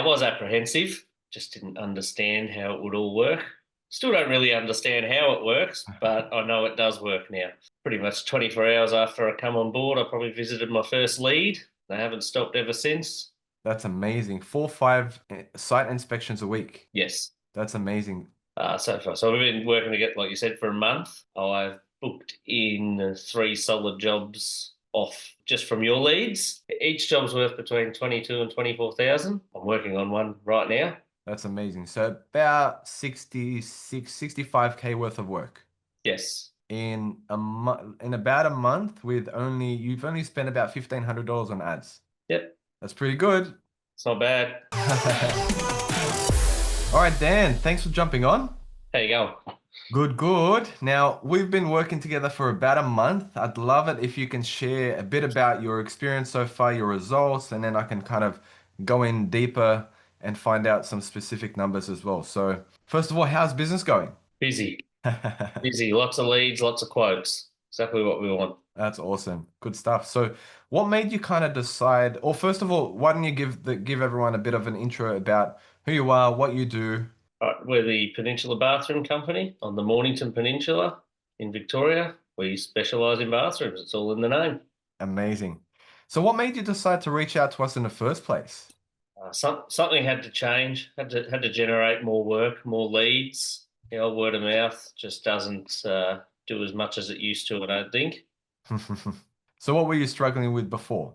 I was apprehensive, just didn't understand how it would all work. Still don't really understand how it works, but I know it does work now. Pretty much 24 hours after I come on board, I probably visited my first lead. They haven't stopped ever since. That's amazing. 4 or 5 site inspections a week. Yes. That's amazing. So far. So we've been working together, like you said, for a month. I've booked in 3 solid jobs off just from your leads. Each job's worth between 22 and 24,000. I'm working on one right now. That's amazing. So about 65K worth of work Yes. in about a month with you've only spent about $1,500 on ads. Yep. That's pretty good. It's not bad. All right, Dan, thanks for jumping on. There you go. Good, good. Now, we've been working together for about a month. I'd love it if you can share a bit about your experience so far, your results, and then I can kind of go in deeper and find out some specific numbers as well. So, first of all, how's business going? Busy. Busy. Lots of leads, lots of quotes. Exactly what we want. That's awesome. Good stuff. So, what made you kind of decide, or first of all, why don't you give everyone a bit of an intro about who you are, what you do? We're the Peninsula Bathroom Company on the Mornington Peninsula in Victoria. We specialise in bathrooms. It's all in the name. Amazing. So, what made you decide to reach out to us in the first place? Something had to change. Had to generate more work, more leads. The old word of mouth just doesn't do as much as it used to, I don't think. So, what were you struggling with before?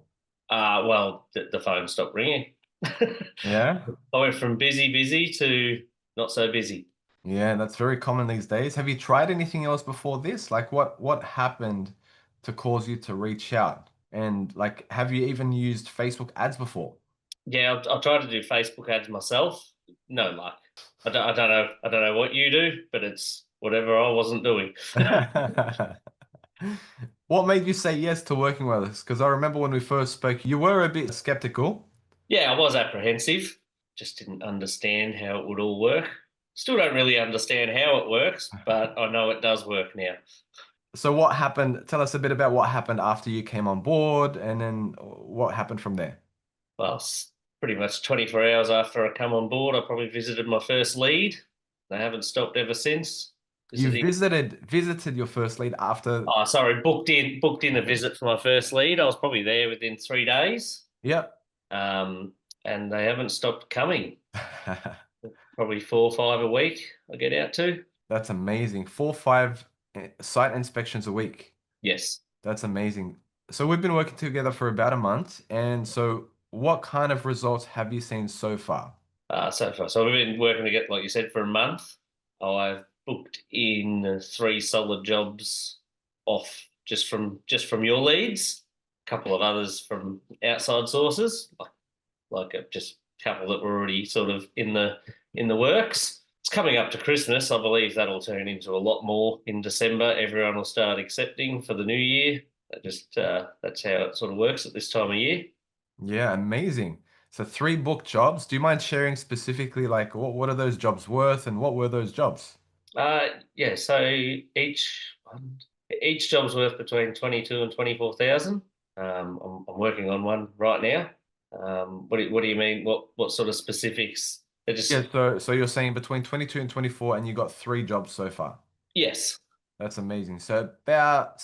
Well, the phone stopped ringing. Yeah. I went from busy to not so busy. Yeah, that's very common these days. Have you tried anything else before this? Like what happened to cause you to reach out? And like, have you even used Facebook ads before? Yeah, I've tried to do Facebook ads myself. No luck. I don't know what you do, but it's whatever I wasn't doing. What made you say yes to working with us? Because I remember when we first spoke, you were a bit skeptical. Yeah, I was apprehensive. Just didn't understand how it would all work. Still don't really understand how it works, but I know it does work now. So what happened? Tell us a bit about what happened after you came on board and then what happened from there. Well, pretty much 24 hours after I come on board, I probably visited my first lead. They haven't stopped ever since. You Visiting. visited your first lead after. Oh, sorry, booked in a visit for my first lead. I was probably there within 3 days. Yep. Um, and they haven't stopped coming. Probably 4 or 5 a week I get out to. That's amazing. 4 or 5 site inspections a week. Yes. That's amazing. So we've been working together for about a month. And so what kind of results have you seen so far? So far. So we've been working together, like you said, for a month. I've booked in 3 solid jobs off just from your leads. A couple of others from outside sources, like just a couple that were already sort of in the works. It's coming up to Christmas. I believe that'll turn into a lot more in December. Everyone will start accepting for the new year. That's how it sort of works at this time of year. Yeah, amazing. So 3 book jobs. Do you mind sharing specifically like what are those jobs worth and what were those jobs? Yeah. So each job's worth between 22 and 24,000. I'm working on one right now. What do you mean? What sort of specifics? They're Yeah, just so you're saying between 22 and 24 and you got 3 jobs so far. yes. That's amazing. So about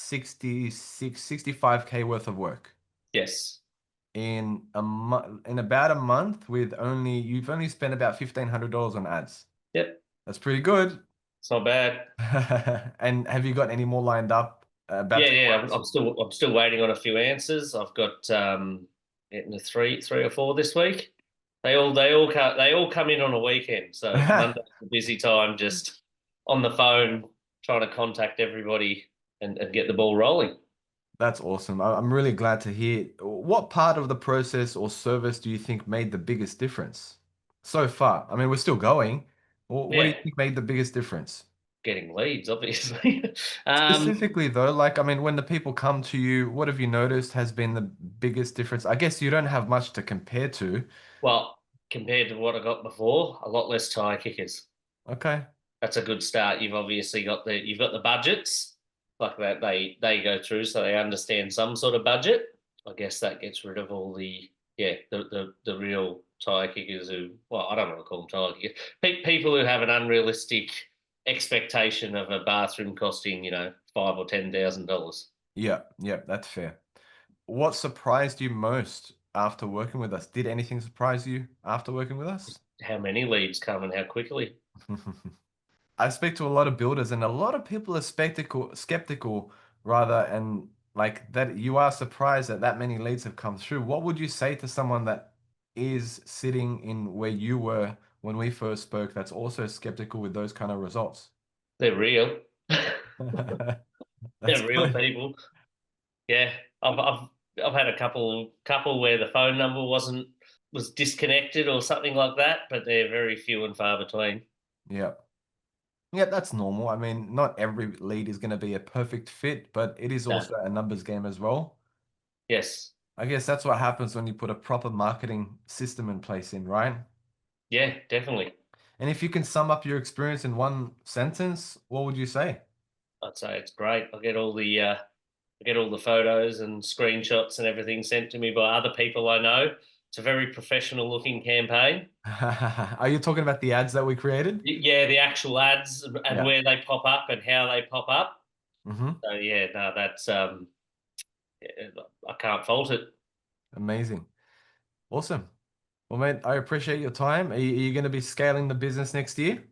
65K worth of work Yes. in about a month with you've only spent about $1,500 on ads. Yep. That's pretty good. It's not bad. And have you got any more lined up about Yeah, to yeah. I'm, close? I'm still I'm still waiting on a few answers. I've got getting to three or four this week. They all come in on a weekend. So Monday's a busy time, just on the phone trying to contact everybody and get the ball rolling. That's awesome. I'm really glad to hear. What part of the process or service do you think made the biggest difference so far? I mean, we're still going. What do you Yeah, think made the biggest difference? getting leads, obviously. um, Specifically, though, like, I mean, when the people come to you, what have you noticed has been the biggest difference? I guess you don't have much to compare to. well, compared to what I got before, a lot less tyre kickers. Okay. That's a good start. You've got the budgets like that they go through, so they understand some sort of budget. I guess that gets rid of all the real tyre kickers who, well, I don't want to call them tyre kickers, people who have an unrealistic expectation of a bathroom costing, $5,000 or $10,000. Yeah, yeah, that's fair. What surprised you most after working with us? Did anything surprise you after working with us? How many leads come and how quickly? I speak to a lot of builders, and a lot of people are skeptical rather, and like that you are surprised that that many leads have come through. What would you say to someone that is sitting in where you were when we first spoke, that's also skeptical with those kind of results? They're real. That's They're real good. people. Yeah, I've had a couple where the phone number was disconnected or something like that, but they're very few and far between. Yeah. Yeah, that's normal. I mean, not every lead is going to be a perfect fit, but it is No. also a numbers game as well. Yes. I guess that's what happens when you put a proper marketing system in place right? Yeah, definitely. And if you can sum up your experience in one sentence, what would you say? I'd say it's great. I get all the photos and screenshots and everything sent to me by other people I know. It's a very professional looking campaign. Are you talking about the ads that we created? Yeah, the actual ads and Yeah. where they pop up and how they pop up. Hmm. So yeah, no, that's I can't fault it. Amazing. Awesome. Well, mate, I appreciate your time. Are you going to be scaling the business next year?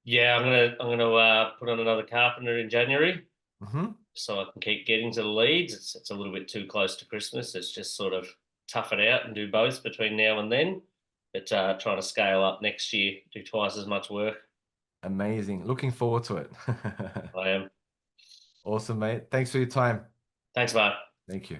Yeah, I'm gonna put on another carpenter in January Hmm. so I can keep getting to the leads. It's a little bit too close to Christmas. It's just sort of tough it out and do both between now and then. But trying to scale up next year, do twice as much work. Amazing. Looking forward to it. I am. Awesome, mate. Thanks for your time. Thanks, mate. Thank you.